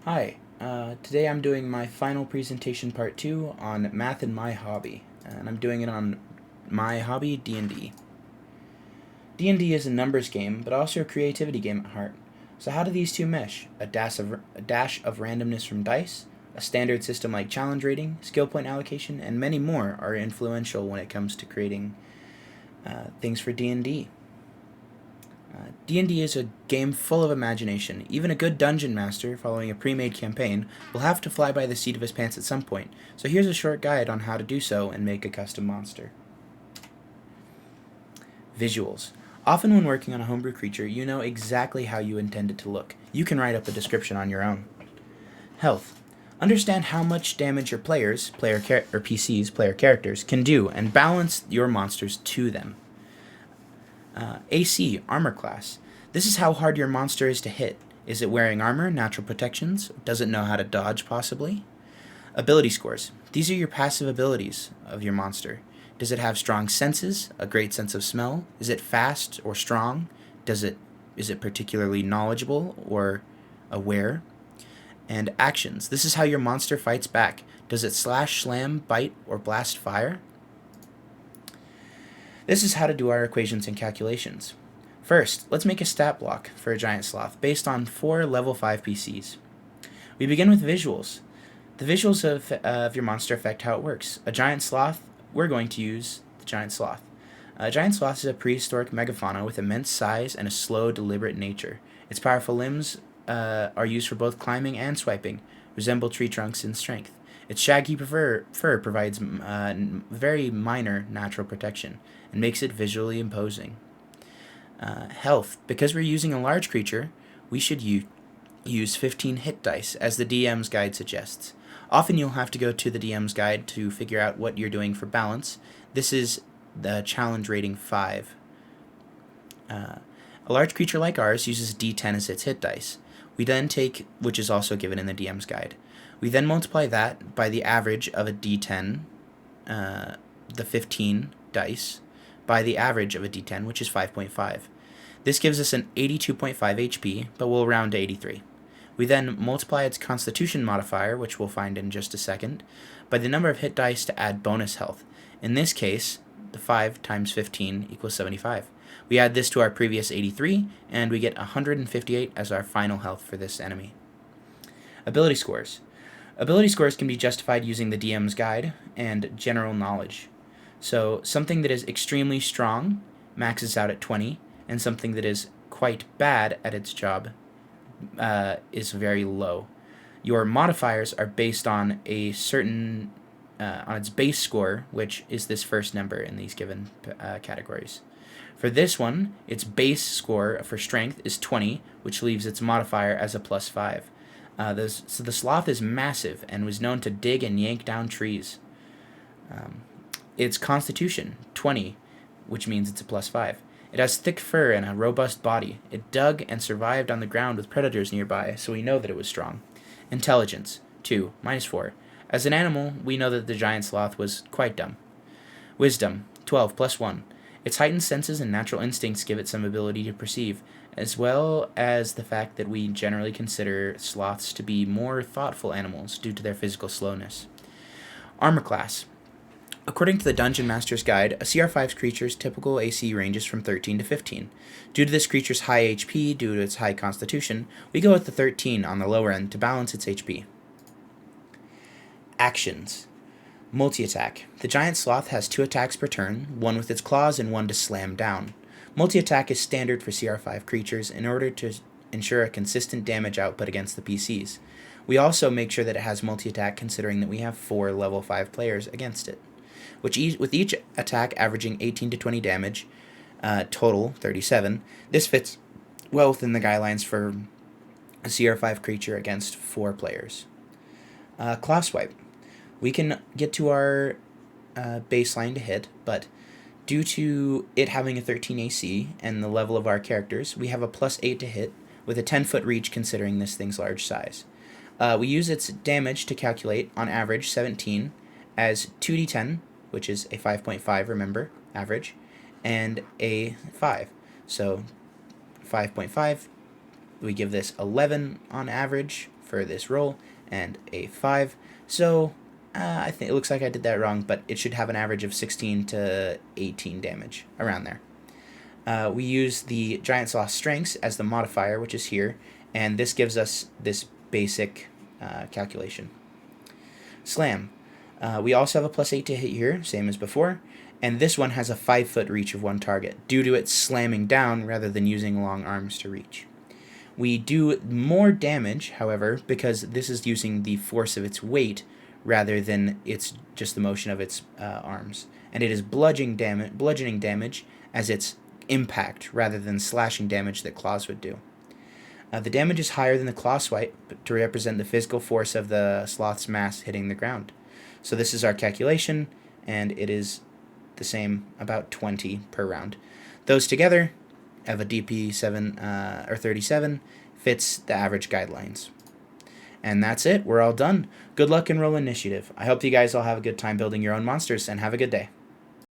Hi, today I'm doing my final presentation part 2 on math and my hobby, and I'm doing it on my hobby, D&D. D&D is a numbers game, but also a creativity game at heart. So how do these two mesh? A dash of randomness from dice, a standard system like challenge rating, skill point allocation, and many more are influential when it comes to creating things for D&D. D&D is a game full of imagination. Even a good dungeon master, following a pre-made campaign, will have to fly by the seat of his pants at some point. So here's a short guide on how to do so and make a custom monster. Visuals. Often when working on a homebrew creature, you know exactly how you intend it to look. You can write up a description on your own. Health. Understand how much damage your players, PCs, player characters, can do and balance your monsters to them. AC, armor class. This is how hard your monster is to hit. Is it wearing armor, natural protections? Does it know how to dodge, possibly? Ability scores. These are your passive abilities of your monster. Does it have strong senses, a great sense of smell? Is it fast or strong? Is it particularly knowledgeable or aware? And actions. This is how your monster fights back. Does it slash, slam, bite, or blast fire? This is how to do our equations and calculations. First, let's make a stat block for a giant sloth based on 4 level 5 PCs. We begin with visuals. The visuals of your monster affect how it works. A giant sloth, we're going to use the giant sloth. A giant sloth is a prehistoric megafauna with immense size and a slow, deliberate nature. Its powerful limbs are used for both climbing and swiping, resemble tree trunks in strength. Its shaggy fur provides very minor natural protection and makes it visually imposing. Health. Because we're using a large creature, we should use 15 hit dice, as the DM's guide suggests. Often you'll have to go to the DM's guide to figure out what you're doing for balance. This is the challenge rating 5. A large creature like ours uses D10 as its hit dice. We then take, which is also given in the DM's guide. We then multiply that by the average of a D10, the 15 dice, by the average of a D10, which is 5.5. This gives us an 82.5 HP, but we'll round to 83. We then multiply its constitution modifier, which we'll find in just a second, by the number of hit dice to add bonus health. In this case, the 5 times 15 equals 75. We add this to our previous 83, and we get 158 as our final health for this enemy. Ability scores. Ability scores can be justified using the DM's guide and general knowledge. So something that is extremely strong maxes out at 20, and something that is quite bad at its job is very low. Your modifiers are based on a certain on its base score, which is this first number in these given categories. For this one, its base score for strength is 20, which leaves its modifier as a plus 5. So the sloth is massive and was known to dig and yank down trees. Its constitution, 20, which means it's a plus 5. It has thick fur and a robust body. It dug and survived on the ground with predators nearby, so we know that it was strong. Intelligence, 2, minus 4. As an animal, we know that the giant sloth was quite dumb. Wisdom, 12, plus 1. Its heightened senses and natural instincts give it some ability to perceive, as well as the fact that we generally consider sloths to be more thoughtful animals due to their physical slowness. Armor class. According to the Dungeon Master's Guide, a CR5's creature's typical AC ranges from 13 to 15. Due to this creature's high HP, due to its high constitution, we go with the 13 on the lower end to balance its HP. Actions. Multi-attack. The giant sloth has 2 attacks per turn, one with its claws and one to slam down. Multi-attack is standard for CR5 creatures in order to ensure a consistent damage output against the PCs. We also make sure that it has multi-attack considering that we have 4 level 5 players against it, with each attack averaging 18 to 20 damage, total 37. This fits well within the guidelines for a CR5 creature against 4 players. Claw Swipe. We can get to our baseline to hit, but due to it having a 13 AC and the level of our characters, we have a plus 8 to hit with a 10-foot reach considering this thing's large size. We use its damage to calculate, on average, 17 as 2d10, which is a 5.5, remember, average, and a 5. So 5.5, we give this 11 on average for this roll, and a 5. So I think it looks like I did that wrong, but it should have an average of 16 to 18 damage, around there. We use the Giant Sloth Strengths as the modifier, which is here, and this gives us this basic calculation. Slam. We also have a +8 to hit here, same as before, and this one has a 5-foot reach of one target, due to it slamming down rather than using long arms to reach. We do more damage, however, because this is using the force of its weight rather than it's just the motion of its arms. And it is bludgeoning damage as its impact rather than slashing damage that claws would do. The damage is higher than the claw swipe to represent the physical force of the sloth's mass hitting the ground. So this is our calculation, and it is the same, about 20 per round. Those together have a DP 37, fits the average guidelines. And that's it. We're all done. Good luck and roll initiative. I hope you guys all have a good time building your own monsters, and have a good day.